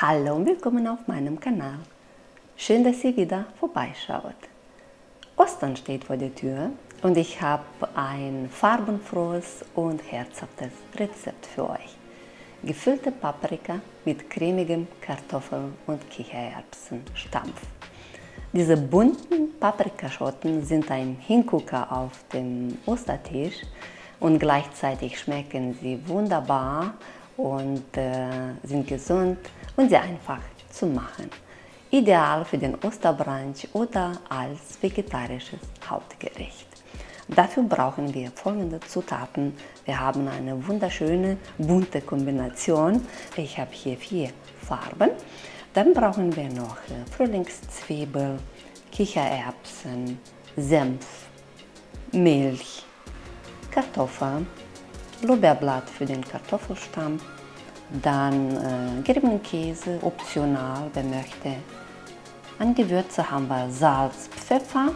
Hallo und willkommen auf meinem Kanal. Schön, dass ihr wieder vorbeischaut. Ostern steht vor der Tür und ich habe ein farbenfrohes und herzhaftes Rezept für euch. Gefüllte Paprika mit cremigem Kartoffel- und Kichererbsenstampf. Diese bunten Paprikaschoten sind ein Hingucker auf dem Ostertisch und gleichzeitig schmecken sie wunderbar und sind gesund und sehr einfach zu machen. Ideal für den Osterbrunch oder als vegetarisches Hauptgericht. Dafür brauchen wir folgende Zutaten. Wir haben eine wunderschöne bunte Kombination. Ich habe hier 4 Farben. Dann brauchen wir noch Frühlingszwiebel, Kichererbsen, Senf, Milch, Kartoffeln, Lorbeerblatt für den Kartoffelstampf, dann geriebenen Käse, optional, wer möchte. An Gewürze haben wir Salz, Pfeffer,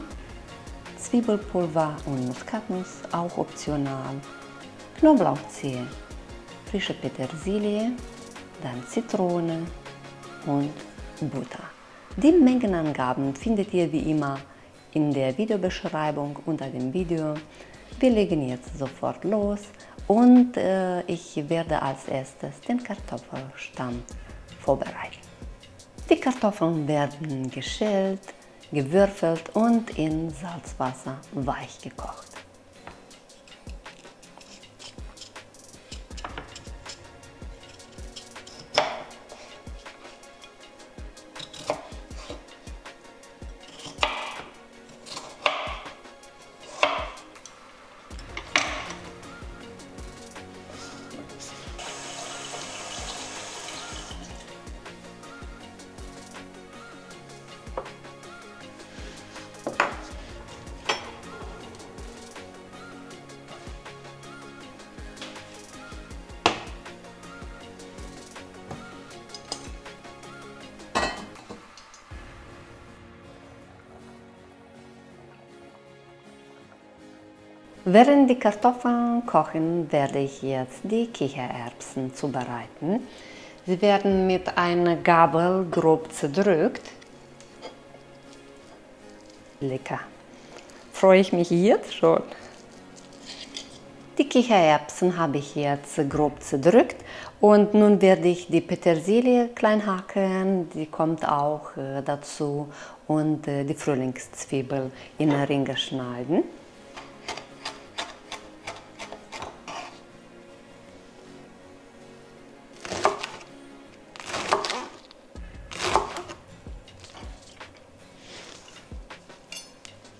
Zwiebelpulver und Muskatnuss, auch optional, Knoblauchzehe, frische Petersilie, dann Zitrone und Butter. Die Mengenangaben findet ihr wie immer in der Videobeschreibung unter dem Video. Wir legen jetzt sofort los und ich werde als erstes den Kartoffelstampf vorbereiten. Die Kartoffeln werden geschält, gewürfelt und in Salzwasser weich gekocht. Während die Kartoffeln kochen, werde ich jetzt die Kichererbsen zubereiten. Sie werden mit einer Gabel grob zerdrückt. Lecker. Freue ich mich jetzt schon. Die Kichererbsen habe ich jetzt grob zerdrückt und nun werde ich die Petersilie klein hacken, die kommt auch dazu, und die Frühlingszwiebel in Ringe schneiden.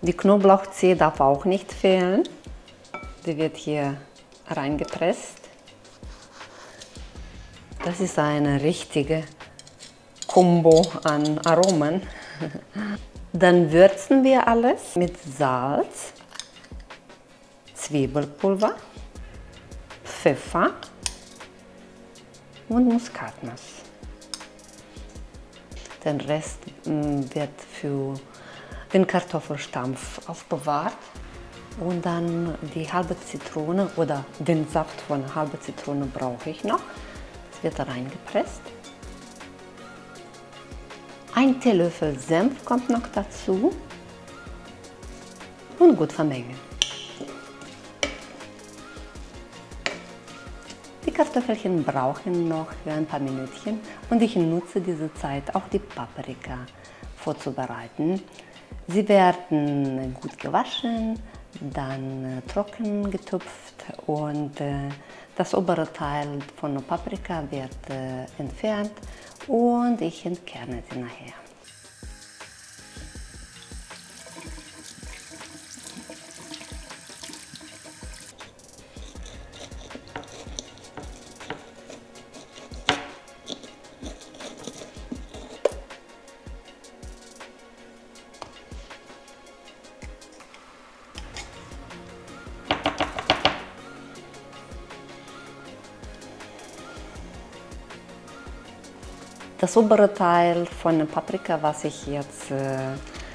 Die Knoblauchzehe darf auch nicht fehlen. Die wird hier reingepresst. Das ist eine richtige Kombo an Aromen. Dann würzen wir alles mit Salz, Zwiebelpulver, Pfeffer und Muskatnuss. Den Rest wird für den Kartoffelstampf aufbewahrt und dann die halbe Zitrone oder den Saft von einer halben Zitrone brauche ich noch. Das wird reingepresst. Ein Teelöffel Senf kommt noch dazu und gut vermengen. Die Kartoffelchen brauchen noch ein paar Minütchen und ich nutze diese Zeit auch die Paprika vorzubereiten. Sie werden gut gewaschen, dann trocken getupft und das obere Teil von der Paprika wird entfernt und ich entkerne sie nachher. Das obere Teil von der Paprika, was ich jetzt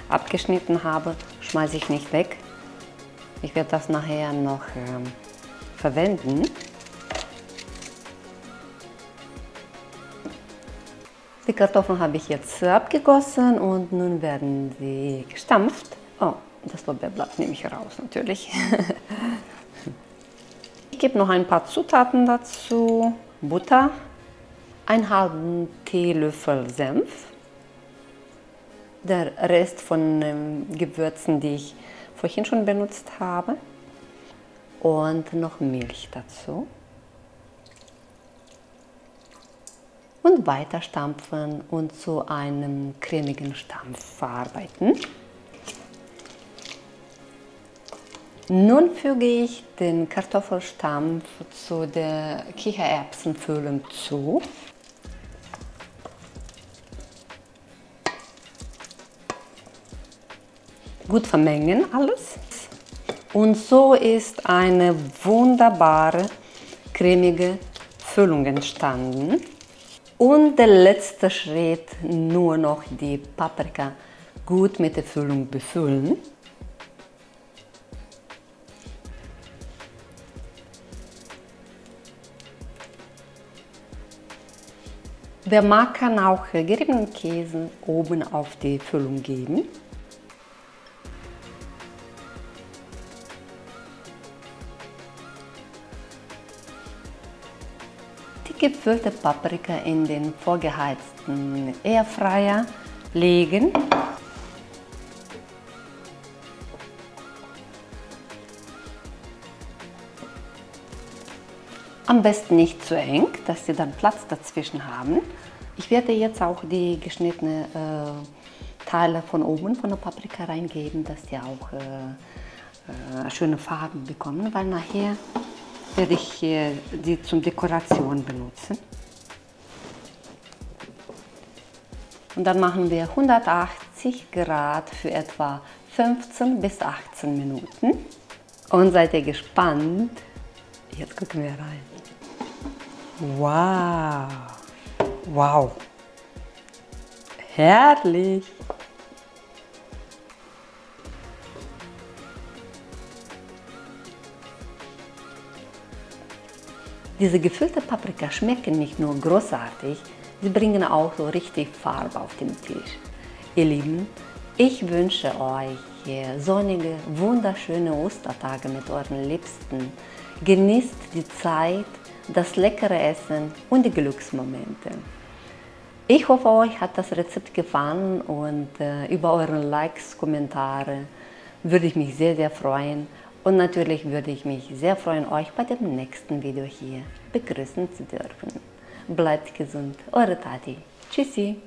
abgeschnitten habe, schmeiße ich nicht weg. Ich werde das nachher noch verwenden. Die Kartoffeln habe ich jetzt abgegossen und nun werden sie gestampft. Oh, das Lorbeerblatt nehme ich raus natürlich. Ich gebe noch ein paar Zutaten dazu. Butter, einen halben Teelöffel Senf, der Rest von Gewürzen, die ich vorhin schon benutzt habe, und noch Milch dazu. Und weiter stampfen und zu einem cremigen Stampf verarbeiten. Nun füge ich den Kartoffelstampf zu der Kichererbsenfüllung zu. Gut vermengen alles. Und so ist eine wunderbare, cremige Füllung entstanden. Und der letzte Schritt, nur noch die Paprika gut mit der Füllung befüllen. Wer mag, kann auch geriebenen Käse oben auf die Füllung geben. Die gefüllte Paprika in den vorgeheizten Airfryer legen. Am besten nicht zu eng, dass sie dann Platz dazwischen haben. Ich werde jetzt auch die geschnittenen Teile von oben von der Paprika reingeben, dass die auch schöne Farben bekommen, weil nachher werde ich die zum Dekoration benutzen. Und dann machen wir 180 Grad für etwa 15 bis 18 Minuten. Und seid ihr gespannt? Jetzt gucken wir rein. Wow! Wow! Herrlich! Diese gefüllte Paprika schmecken nicht nur großartig, sie bringen auch so richtig Farbe auf den Tisch. Ihr Lieben, ich wünsche euch sonnige, wunderschöne Ostertage mit euren Liebsten. Genießt die Zeit, das leckere Essen und die Glücksmomente. Ich hoffe, euch hat das Rezept gefallen und über eure Likes, Kommentare würde ich mich sehr, sehr freuen. Und natürlich würde ich mich sehr freuen, euch bei dem nächsten Video hier begrüßen zu dürfen. Bleibt gesund, eure Tati. Tschüssi.